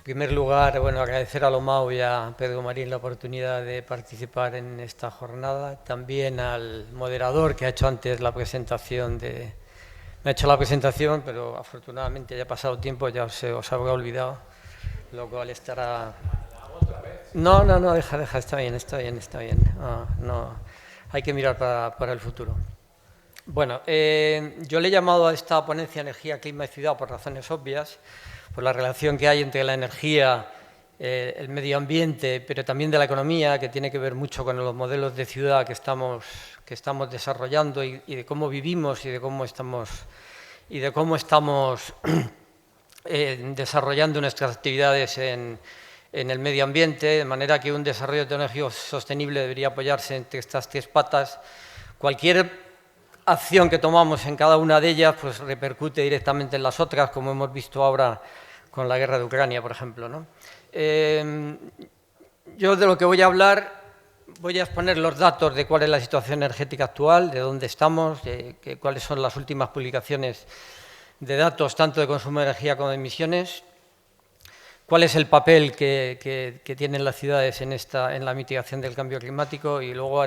primer lugar, bueno, agradecer a Lomao y a Pedro Marín la oportunidad de participar en esta jornada. También al moderador que ha hecho antes la presentación Me ha hecho la presentación, pero afortunadamente ya ha pasado tiempo, ya os habrá olvidado, lo cual estará... No, deja, está bien. No, hay que mirar para el futuro. Bueno, yo le he llamado a esta ponencia Energía, Clima y Ciudad por razones obvias, por la relación que hay entre la energía, el medio ambiente, pero también de la economía, que tiene que ver mucho con los modelos de ciudad que estamos desarrollando y de cómo vivimos y de cómo estamos desarrollando nuestras actividades en el medio ambiente, de manera que un desarrollo tecnológico sostenible debería apoyarse entre estas tres patas. Cualquier acción que tomamos en cada una de ellas pues repercute directamente en las otras, como hemos visto ahora con la guerra de Ucrania, por ejemplo, ¿no? Yo de lo que voy a hablar, voy a exponer los datos de cuál es la situación energética actual, de dónde estamos, cuáles son las últimas publicaciones de datos, tanto de consumo de energía como de emisiones, cuál es el papel que tienen las ciudades en la mitigación del cambio climático, y luego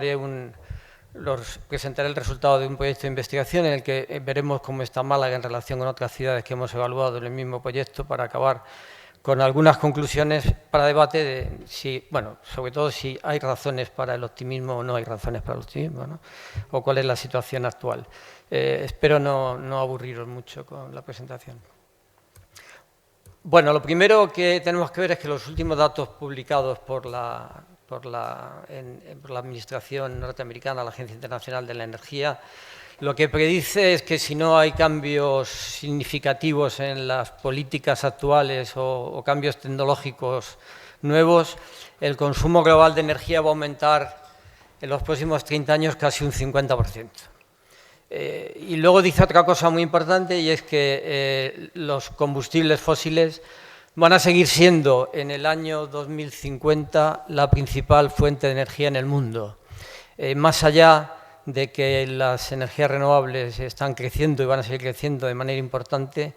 presentaré el resultado de un proyecto de investigación en el que veremos cómo está Málaga en relación con otras ciudades que hemos evaluado en el mismo proyecto, para acabar con algunas conclusiones para debate de sobre todo si hay razones para el optimismo o no hay razones para el optimismo, ¿no? O cuál es la situación actual. Espero no aburriros mucho con la presentación. Bueno, lo primero que tenemos que ver es que los últimos datos publicados por la Administración norteamericana, la Agencia Internacional de la Energía, lo que predice es que si no hay cambios significativos en las políticas actuales o cambios tecnológicos nuevos, el consumo global de energía va a aumentar en los próximos 30 años casi un 50%. Y luego dice otra cosa muy importante, y es que los combustibles fósiles van a seguir siendo en el año 2050 la principal fuente de energía en el mundo. Más allá de que las energías renovables están creciendo y van a seguir creciendo de manera importante,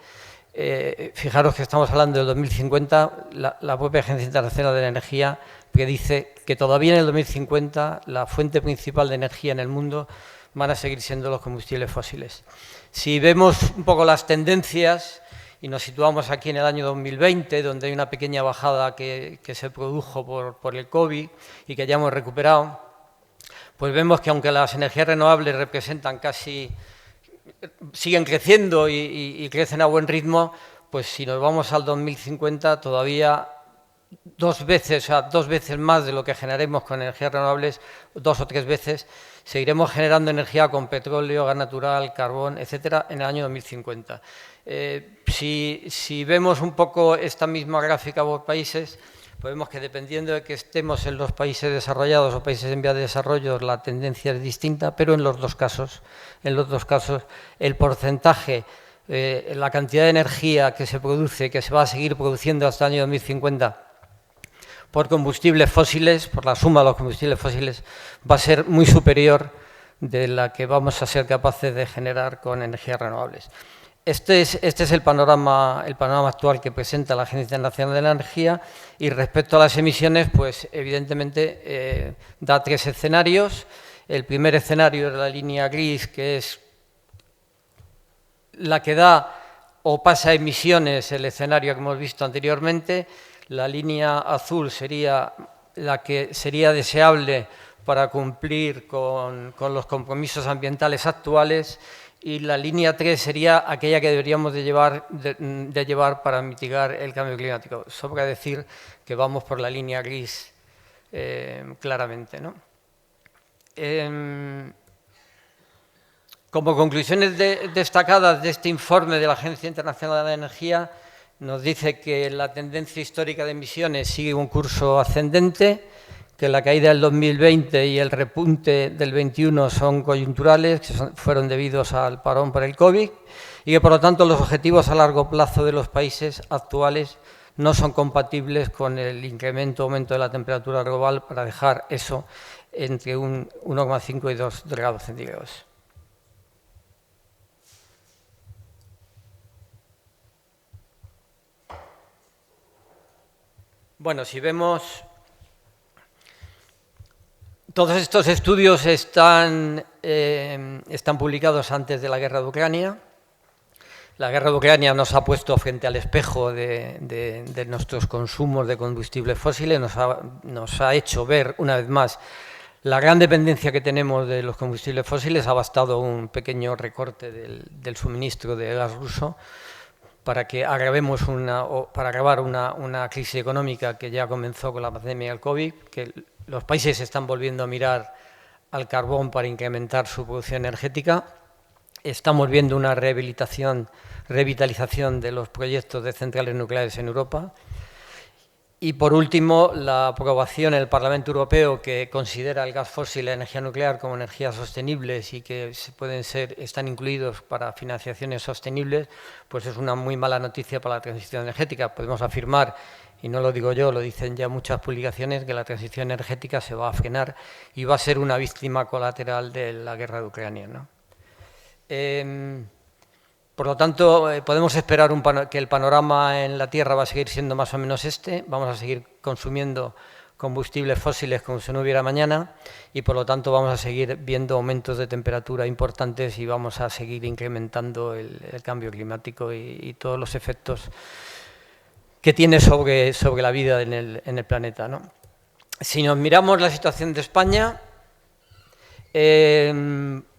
fijaros que estamos hablando del 2050, la propia Agencia Internacional de la Energía predice que todavía en el 2050 la fuente principal de energía en el mundo van a seguir siendo los combustibles fósiles. Si vemos un poco las tendencias y nos situamos aquí en el año 2020, donde hay una pequeña bajada que se produjo por el COVID y que ya hemos recuperado, pues vemos que aunque las energías renovables siguen creciendo y crecen a buen ritmo, pues si nos vamos al 2050 todavía dos veces más de lo que generemos con energías renovables, 2 o 3 veces, seguiremos generando energía con petróleo, gas natural, carbón, etcétera, en el año 2050. Si vemos un poco esta misma gráfica por países, pues vemos que dependiendo de que estemos en los países desarrollados o países en vías de desarrollo, la tendencia es distinta, pero en los dos casos el porcentaje, la cantidad de energía que se produce, que se va a seguir produciendo hasta el año 2050 por combustibles fósiles, por la suma de los combustibles fósiles, va a ser muy superior de la que vamos a ser capaces de generar con energías renovables. Este es el panorama actual que presenta la Agencia Internacional de la Energía, y respecto a las emisiones, pues evidentemente da 3 escenarios. El primer escenario es la línea gris, que es la que da o pasa a emisiones, el escenario que hemos visto anteriormente. La línea azul sería la que sería deseable para cumplir con los compromisos ambientales actuales, y la línea 3 sería aquella que deberíamos de llevar para mitigar el cambio climático. Sobra decir que vamos por la línea gris claramente, ¿no? Como conclusiones destacadas de este informe de la Agencia Internacional de la Energía, nos dice que la tendencia histórica de emisiones sigue un curso ascendente, que la caída del 2020 y el repunte del 21 son coyunturales, que fueron debidos al parón por el COVID, y que por lo tanto los objetivos a largo plazo de los países actuales no son compatibles con el aumento de la temperatura global, para dejar eso entre 1,5 y 2 grados centígrados. Bueno, si vemos, todos estos estudios están publicados antes de la guerra de Ucrania. La guerra de Ucrania nos ha puesto frente al espejo de nuestros consumos de combustibles fósiles, nos ha hecho ver una vez más la gran dependencia que tenemos de los combustibles fósiles. Ha bastado un pequeño recorte del suministro de gas ruso para que agravemos para agravar una crisis económica que ya comenzó con la pandemia del COVID, que los países están volviendo a mirar al carbón para incrementar su producción energética. Estamos viendo una revitalización de los proyectos de centrales nucleares en Europa. Y, por último, la aprobación en el Parlamento Europeo, que considera el gas fósil y la energía nuclear como energías sostenibles y que están incluidos para financiaciones sostenibles, pues es una muy mala noticia para la transición energética. Podemos afirmar, y no lo digo yo, lo dicen ya muchas publicaciones, que la transición energética se va a frenar y va a ser una víctima colateral de la guerra de Ucrania, ¿no? Por lo tanto, podemos esperar que el panorama en la Tierra va a seguir siendo más o menos vamos a seguir consumiendo combustibles fósiles como si no hubiera mañana y, por lo tanto, vamos a seguir viendo aumentos de temperatura importantes y vamos a seguir incrementando el cambio climático y todos los efectos que tiene sobre la vida en el planeta, ¿no? Si nos miramos la situación de España,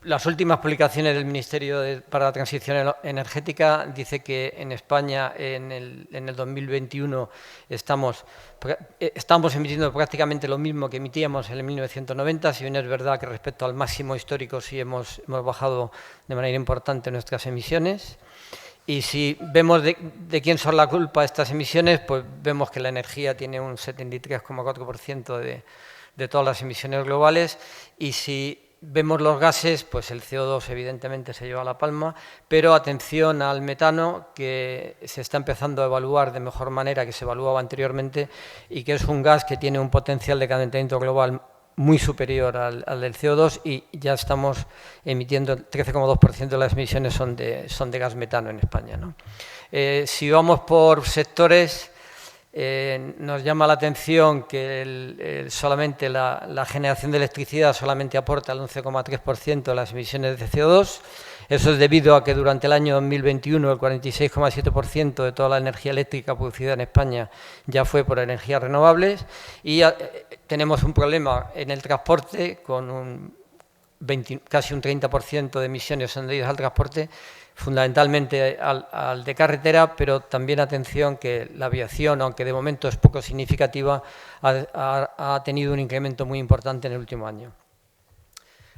las últimas publicaciones del Ministerio para la Transición Energética dice que en España en el 2021 estamos emitiendo prácticamente lo mismo que emitíamos en el 1990, si bien es verdad que respecto al máximo histórico sí hemos bajado de manera importante nuestras emisiones. Y si vemos de quién son la culpa estas emisiones, pues vemos que la energía tiene un 73,4% de todas las emisiones globales, y si vemos los gases, pues el CO2 evidentemente se lleva la palma, pero atención al metano, que se está empezando a evaluar de mejor manera que se evaluaba anteriormente y que es un gas que tiene un potencial de calentamiento global muy superior al del CO2 y ya estamos emitiendo el 13,2% de las emisiones son de gas metano en España, ¿no? Si vamos por sectores, nos llama la atención que solamente la generación de electricidad solamente aporta el 11,3% de las emisiones de CO2. Eso es debido a que durante el año 2021 el 46,7% de toda la energía eléctrica producida en España ya fue por energías renovables y tenemos un problema en el transporte con casi un 30% de emisiones son debidas al transporte, fundamentalmente al de carretera, pero también atención que la aviación, aunque de momento es poco significativa, ha tenido un incremento muy importante en el último año.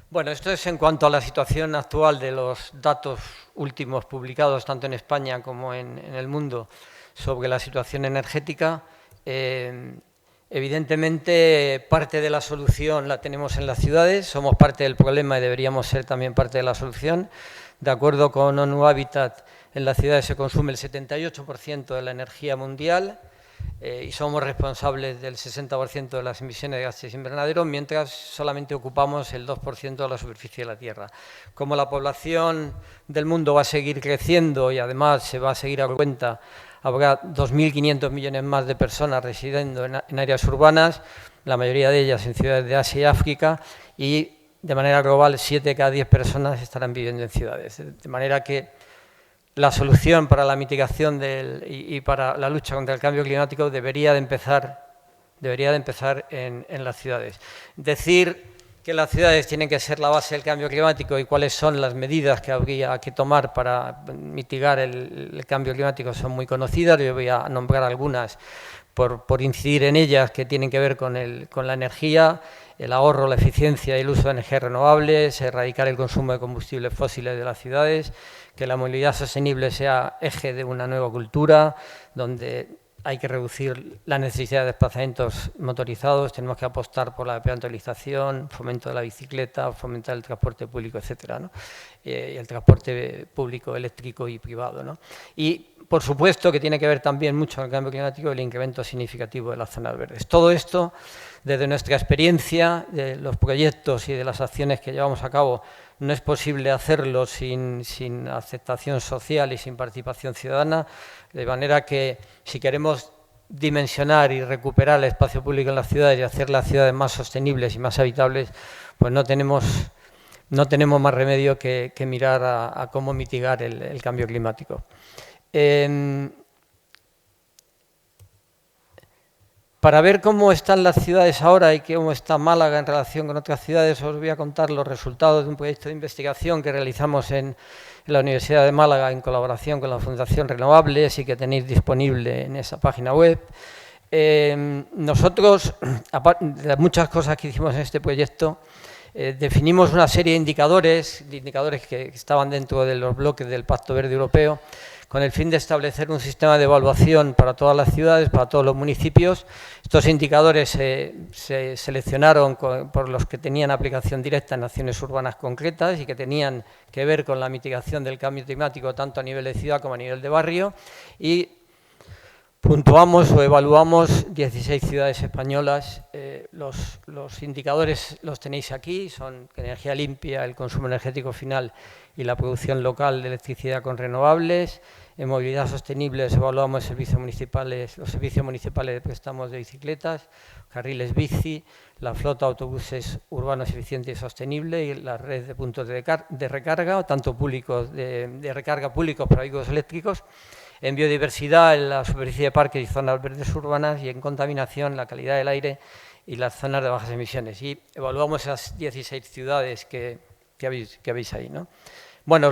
Bueno, esto es en cuanto a la situación actual de los datos últimos publicados tanto en España como en el mundo sobre la situación energética. Evidentemente, parte de la solución la tenemos en las ciudades, somos parte del problema y deberíamos ser también parte de la solución. De acuerdo con ONU Habitat, en las ciudades se consume el 78% de la energía mundial y somos responsables del 60% de las emisiones de gases invernadero, mientras solamente ocupamos el 2% de la superficie de la Tierra. Como la población del mundo va a seguir creciendo y además se va a seguir a cuenta, habrá 2.500 millones más de personas residiendo en áreas urbanas, la mayoría de ellas en ciudades de Asia y África, y de manera global 7 de cada 10 personas estarán viviendo en ciudades. De manera que la solución para la mitigación y para la lucha contra el cambio climático debería de empezar en las ciudades. Decir que las ciudades tienen que ser la base del cambio climático y cuáles son las medidas que habría que tomar para mitigar el cambio climático son muy conocidas. Yo voy a nombrar algunas por incidir en ellas, que tienen que ver con la energía, el ahorro, la eficiencia y el uso de energías renovables, erradicar el consumo de combustibles fósiles de las ciudades, que la movilidad sostenible sea eje de una nueva cultura, donde hay que reducir la necesidad de desplazamientos motorizados, tenemos que apostar por la peatonalización, fomento de la bicicleta, fomentar el transporte público, etcétera, ¿no? Y el transporte público eléctrico y privado, ¿no? Y, por supuesto, que tiene que ver también mucho con el cambio climático y el incremento significativo de las zonas verdes. Todo esto, desde nuestra experiencia, de los proyectos y de las acciones que llevamos a cabo, no es posible hacerlo sin aceptación social y sin participación ciudadana, de manera que si queremos dimensionar y recuperar el espacio público en las ciudades y hacer las ciudades más sostenibles y más habitables, pues no tenemos más remedio que mirar a cómo mitigar el cambio climático. Para ver cómo están las ciudades ahora y cómo está Málaga en relación con otras ciudades, os voy a contar los resultados de un proyecto de investigación que realizamos en la Universidad de Málaga en colaboración con la Fundación Renovables y que tenéis disponible en esa página web. Nosotros, aparte de las muchas cosas que hicimos en este proyecto, definimos una serie de indicadores que estaban dentro de los bloques del Pacto Verde Europeo, con el fin de establecer un sistema de evaluación para todas las ciudades, para todos los municipios. Estos indicadores se seleccionaron por los que tenían aplicación directa en acciones urbanas concretas y que tenían que ver con la mitigación del cambio climático tanto a nivel de ciudad como a nivel de barrio, y puntuamos o evaluamos 16 ciudades españolas. Los indicadores los tenéis aquí, son energía limpia, el consumo energético final y la producción local de electricidad con renovables. En movilidad sostenible evaluamos los servicios municipales de préstamos de bicicletas, carriles bici, la flota de autobuses urbanos eficiente y sostenible y la red de puntos de recarga, tanto públicos de recarga públicos para vehículos eléctricos. En biodiversidad, en la superficie de parques y zonas verdes urbanas, y en contaminación, la calidad del aire y las zonas de bajas emisiones. Y evaluamos esas 16 ciudades que veis ahí, ¿no? Bueno,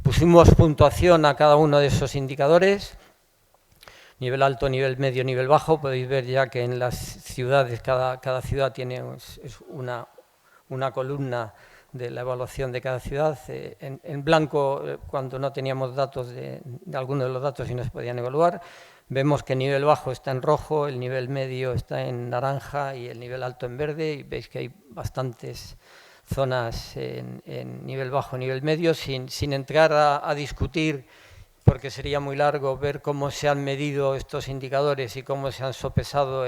pusimos puntuación a cada uno de esos indicadores, nivel alto, nivel medio, nivel bajo. Podéis ver ya que en las ciudades, cada ciudad tiene una columna de la evaluación de cada ciudad. En blanco, cuando no teníamos datos de algunos de los datos y no se podían evaluar. Vemos que el nivel bajo está en rojo, el nivel medio está en naranja y el nivel alto en verde. Y veis que hay bastantes zonas en nivel bajo, nivel medio, sin entrar a discutir, porque sería muy largo ver cómo se han medido estos indicadores y cómo se han sopesado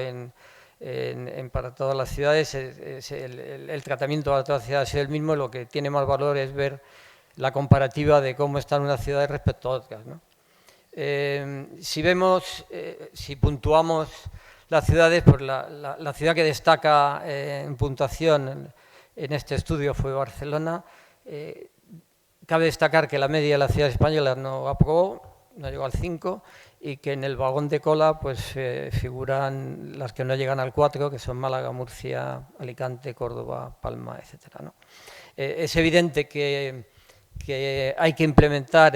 para todas las ciudades. El tratamiento para todas las ciudades ha sido el mismo. Lo que tiene más valor es ver la comparativa de cómo están unas ciudades respecto a otras, ¿no? Si puntuamos las ciudades, pues la ciudad que destaca en puntuación en este estudio fue Barcelona. Cabe destacar que la media de las ciudades españolas no aprobó, no llegó al 5, y que en el vagón de cola pues figuran las que no llegan al 4, que son Málaga, Murcia, Alicante, Córdoba, Palma, etcétera, ¿no? Es evidente que hay que implementar,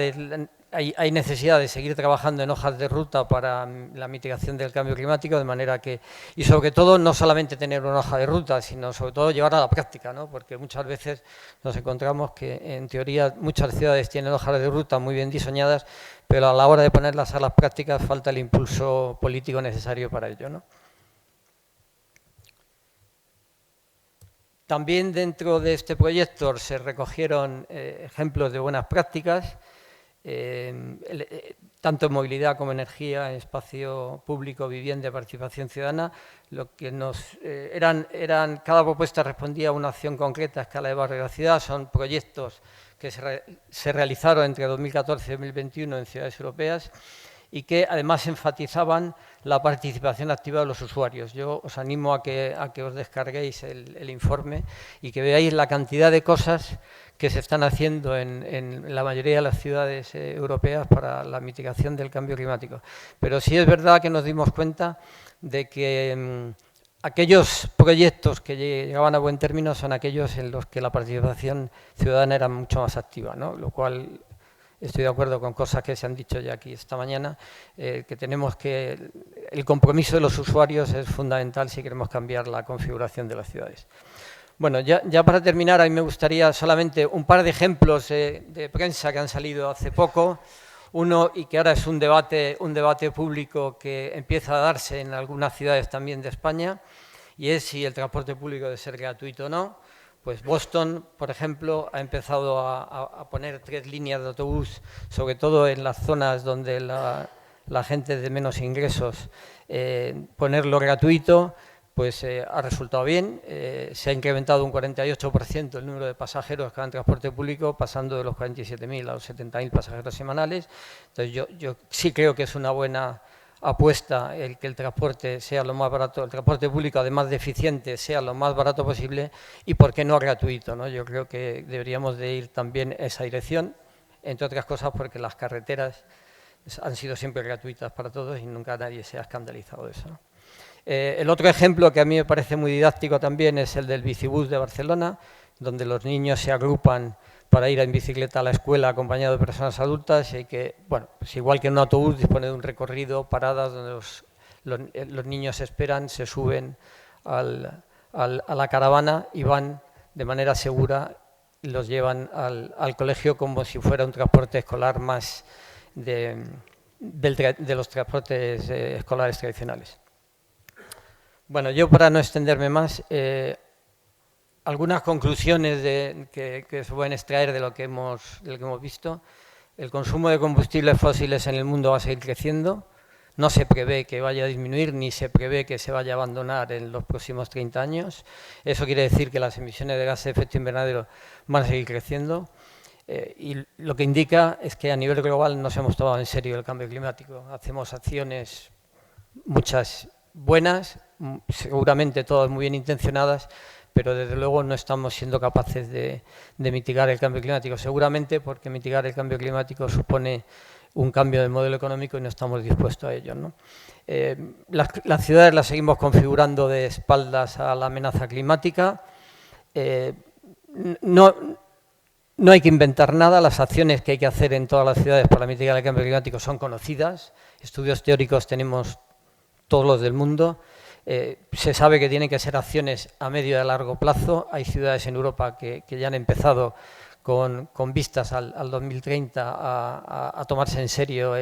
hay necesidad de seguir trabajando en hojas de ruta para la mitigación del cambio climático, de manera que, y sobre todo, no solamente tener una hoja de ruta, sino sobre todo llevar a la práctica, ¿no? Porque muchas veces nos encontramos que, en teoría, muchas ciudades tienen hojas de ruta muy bien diseñadas, pero a la hora de ponerlas a las prácticas falta el impulso político necesario para ello, ¿no? También dentro de este proyecto se recogieron ejemplos de buenas prácticas, tanto en movilidad como energía, en espacio público, vivienda, participación ciudadana. Lo que cada propuesta respondía a una acción concreta a escala de barrio de la ciudad. Son proyectos que se realizaron entre 2014 y 2021 en ciudades europeas y que además enfatizaban la participación activa de los usuarios. Yo os animo a que os descarguéis el informe y que veáis la cantidad de cosas que se están haciendo en la mayoría de las ciudades europeas para la mitigación del cambio climático. Pero sí es verdad que nos dimos cuenta de que aquellos proyectos que llegaban a buen término son aquellos en los que la participación ciudadana era mucho más activa, ¿no? Lo cual estoy de acuerdo con cosas que se han dicho ya aquí esta mañana, que tenemos que el compromiso de los usuarios es fundamental si queremos cambiar la configuración de las ciudades. Bueno, ya para terminar, a mí me gustaría solamente un par de ejemplos de prensa que han salido hace poco. Uno, y que ahora es un debate público que empieza a darse en algunas ciudades también de España, y es si el transporte público debe ser gratuito o no. Pues Boston, por ejemplo, ha empezado a poner 3 líneas de autobús, sobre todo en las zonas donde la gente de menos ingresos, ponerlo gratuito, pues ha resultado bien. Se ha incrementado un 48% el número de pasajeros que van en transporte público, pasando de los 47.000 a los 70.000 pasajeros semanales. Entonces yo sí creo que es una buena apuesta el que el transporte sea lo más barato, el transporte público, además de eficiente, sea lo más barato posible y, ¿por qué no, gratuito, ¿no? Yo creo que deberíamos de ir también en esa dirección, entre otras cosas porque las carreteras han sido siempre gratuitas para todos y nunca nadie se ha escandalizado de eso, ¿no? El otro ejemplo que a mí me parece muy didáctico también es el del bicibús de Barcelona, donde los niños se agrupan para ir en bicicleta a la escuela acompañado de personas adultas, y que, bueno, pues igual que un autobús, dispone de un recorrido, paradas donde los niños esperan, se suben a la caravana y van de manera segura, y los llevan al colegio como si fuera un transporte escolar más de los transportes escolares tradicionales. Bueno, yo, para no extenderme más, algunas conclusiones que se pueden extraer de lo que hemos visto. El consumo de combustibles fósiles en el mundo va a seguir creciendo. No se prevé que vaya a disminuir, ni se prevé que se vaya a abandonar en los próximos 30 años. Eso quiere decir que las emisiones de gases de efecto invernadero van a seguir creciendo. Y lo que indica es que a nivel global nos hemos tomado en serio el cambio climático. Hacemos acciones, muchas buenas, seguramente todas muy bien intencionadas, pero desde luego no estamos siendo capaces de mitigar el cambio climático. Seguramente porque mitigar el cambio climático supone un cambio del modelo económico y no estamos dispuestos a ello, ¿no? Las ciudades las seguimos configurando de espaldas a la amenaza climática. No hay que inventar nada, las acciones que hay que hacer en todas las ciudades para mitigar el cambio climático son conocidas, estudios teóricos tenemos todos los del mundo. Se sabe que tienen que ser acciones a medio y a largo plazo. Hay ciudades en Europa que ya han empezado con vistas al 2030 a tomarse en serio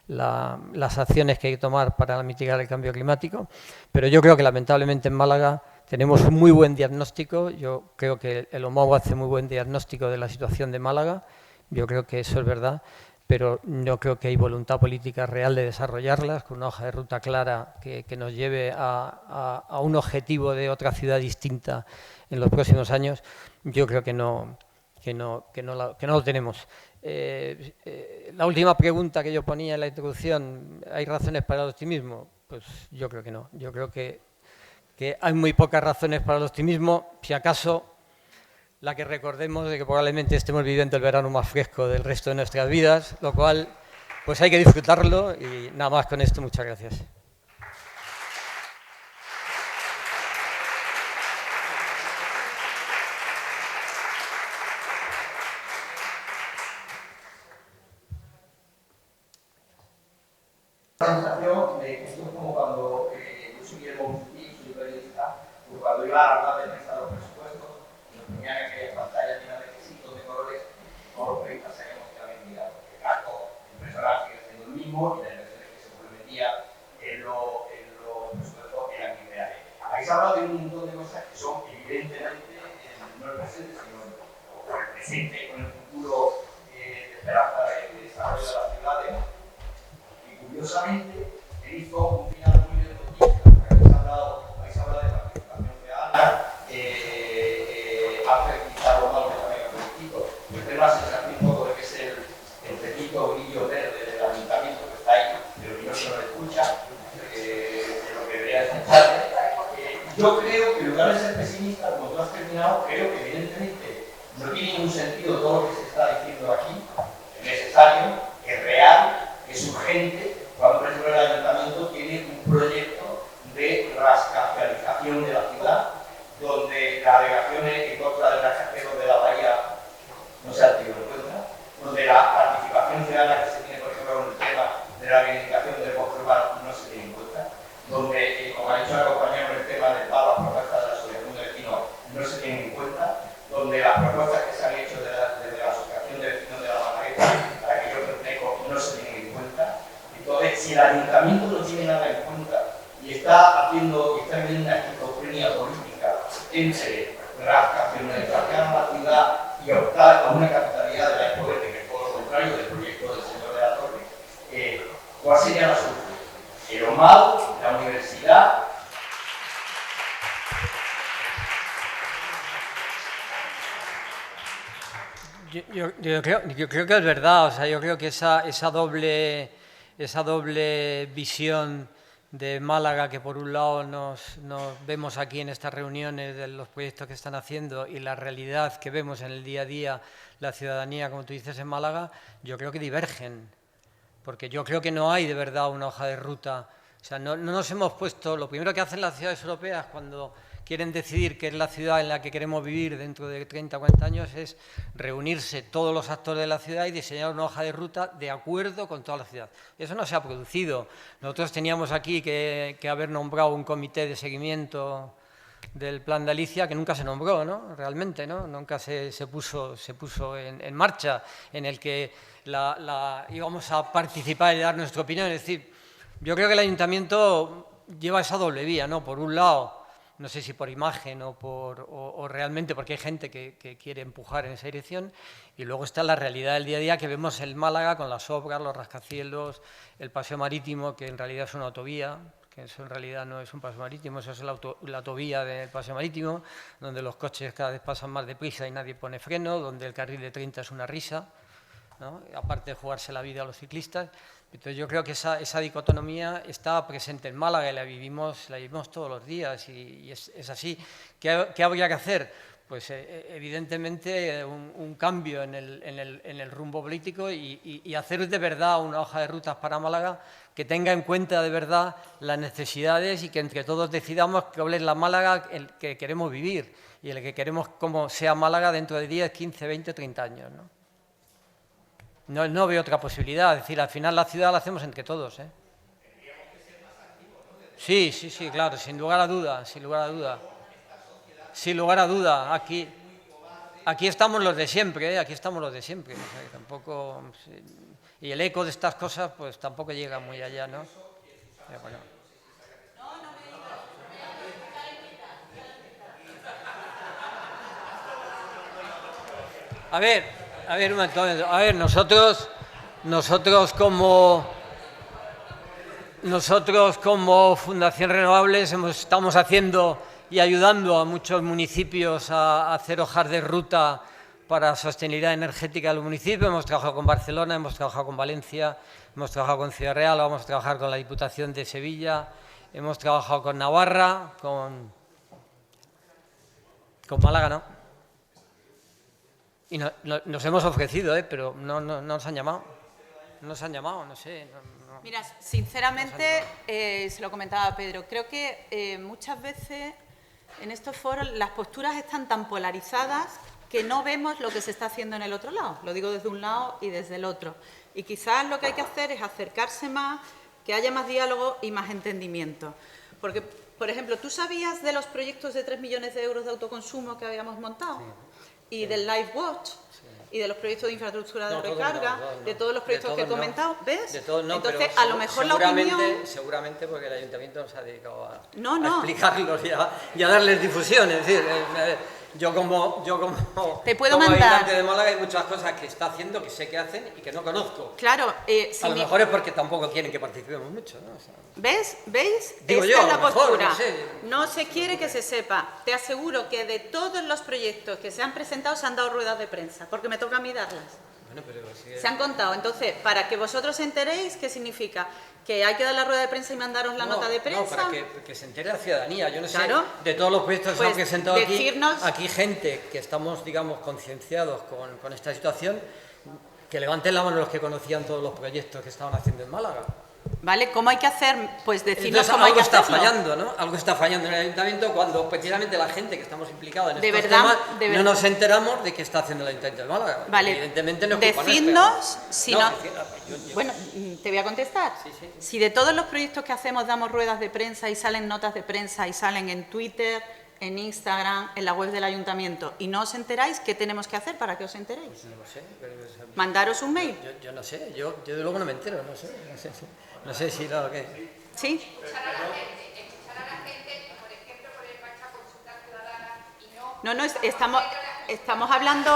las acciones que hay que tomar para mitigar el cambio climático. Pero yo creo que lamentablemente en Málaga tenemos un muy buen diagnóstico. Yo creo que el OMOU hace muy buen diagnóstico de la situación de Málaga. Yo creo que eso es verdad, pero no creo que hay voluntad política real de desarrollarlas con una hoja de ruta clara que nos lleve a un objetivo de otra ciudad distinta en los próximos años. Yo creo que no lo tenemos. La última pregunta que yo ponía en la introducción, ¿hay razones para el optimismo? Pues yo creo que no. Yo creo que hay muy pocas razones para el optimismo, si acaso la que recordemos de que probablemente estemos viviendo el verano más fresco del resto de nuestras vidas, lo cual pues hay que disfrutarlo. Y nada más con esto, muchas gracias. La sensación de que esto es como cuando yo soy Guillermo Monfils, soy periodista, pues cuando iba a hablar de analizar los presupuestos, nos ponían aquellas pantallas llenas de quesitos, de colores, todos los periodistas sabíamos que habían mirado, porque Caco, el personaje sigue siendo el mismo y las inversiones que se prometía en los presupuestos eran irreales. Habéis hablado de un montón de cosas que son evidentemente no el presente, sino el presente con el futuro de esperanza de desarrollo de las ciudades. Curiosamente, he visto un final muy detallista, porque habéis hablado de participación ciudadana, hace quizá lo malo que también es político. Yo tengo la sensación un poco de que es el pequeñito brillo verde del ayuntamiento que está ahí, pero que no se lo escucha, de lo que debería escucharle. Yo creo que en lugar de ser pesimista, como tú has terminado, creo que evidentemente no tiene ningún sentido todo lo que se está diciendo aquí, es necesario, es real, es urgente. Cuando, por ejemplo, el ayuntamiento tiene un proyecto de rascaccialización de la ciudad, donde las alegaciones en contra del rascacielos de la bahía no se han tenido en cuenta, donde la participación ciudadana que se tiene, por ejemplo, con el tema de la reivindicación del bosque urbano no se tiene en cuenta, donde, como ha dicho la compañera, el tema del pago a las propuestas de la asociación de vecinos no se tienen en cuenta, donde las propuestas que se han hecho desde la asociación de vecinos de la Malagueta, a la que yo pertenezco, no se tienen en cuenta. Entonces, si el ayuntamiento no tiene nada en cuenta y está viviendo una esquizofrenia política entre rascaccionalización a la ciudad y optar a una capitalidad de la poder, que es por lo contrario del proyecto del señor de la Torre, ¿cuál sería la solución? El OMAU, la universidad, Yo creo que es verdad, o sea, yo creo que esa doble visión de Málaga, que por un lado nos vemos aquí en estas reuniones de los proyectos que están haciendo, y la realidad que vemos en el día a día, la ciudadanía, como tú dices, en Málaga, yo creo que divergen, porque yo creo que no hay de verdad una hoja de ruta. O sea, no nos hemos puesto... Lo primero que hacen las ciudades europeas cuando quieren decidir qué es la ciudad en la que queremos vivir dentro de 30 o 40 años es reunirse todos los actores de la ciudad y diseñar una hoja de ruta de acuerdo con toda la ciudad. Eso no se ha producido. Nosotros teníamos aquí que haber nombrado un comité de seguimiento del Plan de Alicia, que nunca se nombró, ¿no? Realmente, ¿no? Nunca se puso en marcha, en el que íbamos a participar y dar nuestra opinión. Es decir, yo creo que el Ayuntamiento lleva esa doble vía, ¿no? Por un lado, no sé si por imagen o realmente porque hay gente que quiere empujar en esa dirección, y luego está la realidad del día a día que vemos en Málaga con las obras, los rascacielos, el paseo marítimo, que en realidad es una autovía, que eso en realidad no es un paseo marítimo, eso es la autovía del paseo marítimo, donde los coches cada vez pasan más deprisa y nadie pone freno, donde el carril de 30 es una risa, ¿no? Aparte de jugarse la vida a los ciclistas. Entonces yo creo que esa dicotomía está presente en Málaga y la vivimos todos los días y es así. ¿Qué habría que hacer? Pues evidentemente un cambio en el rumbo político y hacer de verdad una hoja de rutas para Málaga que tenga en cuenta de verdad las necesidades y que entre todos decidamos cuál es la Málaga el que queremos vivir y el que queremos cómo sea Málaga dentro de 10, 15, 20, 30 años, ¿no? No veo otra posibilidad, es decir, al final la ciudad la hacemos entre todos, ¿eh? Sí, claro, sin lugar a duda, sin lugar a duda. Sin lugar a duda, aquí estamos los de siempre, ¿eh? Aquí estamos los de siempre, o sea, que tampoco... Y el eco de estas cosas, pues tampoco llega muy allá, ¿no? Pero bueno. A ver, un momento. A ver, nosotros como Fundación Renovables estamos haciendo y ayudando a muchos municipios a hacer hojas de ruta para sostenibilidad energética de los municipios. Hemos trabajado con Barcelona, hemos trabajado con Valencia, hemos trabajado con Ciudad Real, vamos a trabajar con la Diputación de Sevilla, hemos trabajado con Navarra, con Málaga, ¿no? Y nos hemos ofrecido, pero no nos han llamado. No nos han llamado, no sé. Mira, sinceramente, se lo comentaba a Pedro, creo que muchas veces en estos foros las posturas están tan polarizadas que no vemos lo que se está haciendo en el otro lado. Lo digo desde un lado y desde el otro. Y quizás lo que hay que hacer es acercarse más, que haya más diálogo y más entendimiento. Porque, por ejemplo, ¿tú sabías de los proyectos de 3 millones de euros de autoconsumo que habíamos montado? Sí. Y del LifeWatch, y de los proyectos de infraestructura de recarga, de todos los proyectos que he comentado, ¿ves? De todos no, entonces, a lo mejor la opinión... Seguramente porque el Ayuntamiento nos ha dedicado a explicarlos y a darles difusión. Es decir, yo como habitante de Málaga hay muchas cosas que está haciendo, que sé que hacen y que no conozco. Claro. A lo mejor es porque tampoco quieren que participemos mucho, ¿no? O sea, ¿Ves? Digo Esta yo, es la postura. No sé. No se quiere que se sepa. Te aseguro que de todos los proyectos que se han presentado se han dado ruedas de prensa, porque me toca a mí darlas. Bueno, pero sí, se han contado. Entonces, para que vosotros enteréis, ¿qué significa? ¿Que hay que dar la rueda de prensa y mandaros la nota de prensa? No, para que se entere la ciudadanía. Yo no sé, claro. de todos los proyectos que se han presentado aquí gente que estamos, digamos, concienciados con esta situación, que levanten la mano los que conocían todos los proyectos que estaban haciendo en Málaga. ¿Vale? ¿Cómo hay que hacer? Pues decirnos entonces, cómo hay que hacerlo. Algo está fallando, ¿no? Algo está fallando en el Ayuntamiento cuando precisamente la gente que estamos implicados en estos temas no nos enteramos de qué está haciendo el Ayuntamiento de Málaga. Vale. Evidentemente no es culpa Decidnos si no... yo... Bueno, te voy a contestar. Sí. Si de todos los proyectos que hacemos damos ruedas de prensa y salen notas de prensa y salen en Twitter, en Instagram, en la web del Ayuntamiento, y no os enteráis, ¿qué tenemos que hacer para que os enteréis? Pues no lo sé. ¿Mandaros un mail? Yo no sé, yo de luego no me entero, no sé si lo que... ¿Sí? Escuchar a la gente, por ejemplo, poner en marcha consultas ciudadanas y no... No, estamos hablando...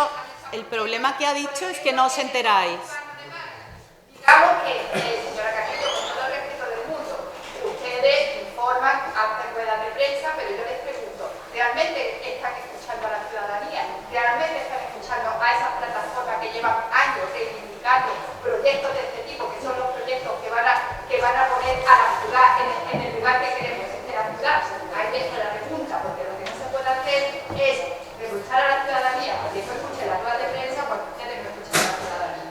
El problema que ha dicho es que no os enteráis. Digamos que, señora Castillo, con todo el respeto del mundo, ustedes informan, hacen ruedas de prensa, pero yo les pregunto, ¿realmente están escuchando a la ciudadanía? ¿Realmente están escuchando a esas plataformas que llevan años reivindicando proyectos de este tipo, que son los proyectos que van a poner a la ciudad en el lugar que queremos de la ciudad. Ahí es la pregunta, porque lo que no se puede hacer es escuchar a la ciudadanía, porque no escuchen las ruedas de prensa cuando ustedes no escuchen a la ciudadanía.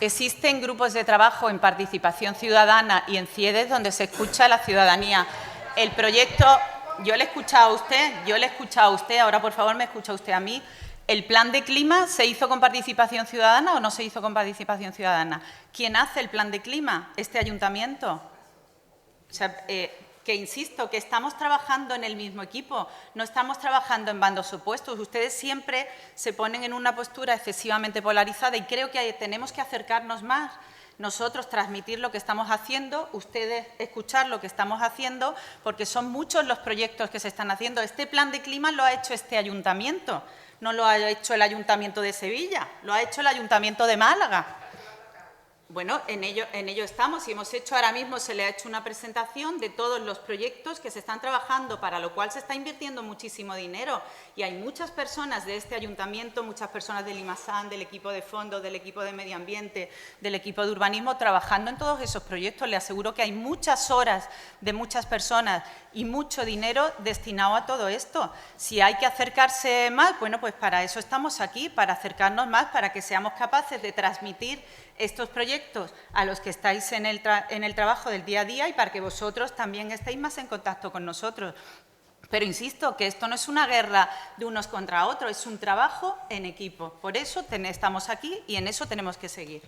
Existen grupos de trabajo en participación ciudadana y en CIEDES donde se escucha a la ciudadanía. El proyecto, yo le he escuchado a usted, ahora por favor me escucha usted a mí. ¿El plan de clima se hizo con participación ciudadana o no se hizo con participación ciudadana? ¿Quién hace el plan de clima? ¿Este ayuntamiento? O sea, que insisto, que estamos trabajando en el mismo equipo, no estamos trabajando en bandos opuestos. Ustedes siempre se ponen en una postura excesivamente polarizada y creo que tenemos que acercarnos más. Nosotros transmitir lo que estamos haciendo, ustedes escuchar lo que estamos haciendo, porque son muchos los proyectos que se están haciendo. Este plan de clima lo ha hecho este ayuntamiento, no lo ha hecho el Ayuntamiento de Sevilla, lo ha hecho el Ayuntamiento de Málaga. Bueno, en ello estamos y hemos hecho, ahora mismo se le ha hecho una presentación de todos los proyectos que se están trabajando, para lo cual se está invirtiendo muchísimo dinero y hay muchas personas de este ayuntamiento, muchas personas del IMASAN, del equipo de fondos, del equipo de medio ambiente, del equipo de urbanismo, trabajando en todos esos proyectos. Le aseguro que hay muchas horas de muchas personas y mucho dinero destinado a todo esto. Si hay que acercarse más, bueno, pues para eso estamos aquí, para acercarnos más, para que seamos capaces de transmitir estos proyectos a los que estáis en el trabajo del día a día y para que vosotros también estéis más en contacto con nosotros. Pero insisto que esto no es una guerra de unos contra otros, es un trabajo en equipo. Por eso estamos aquí y en eso tenemos que seguir.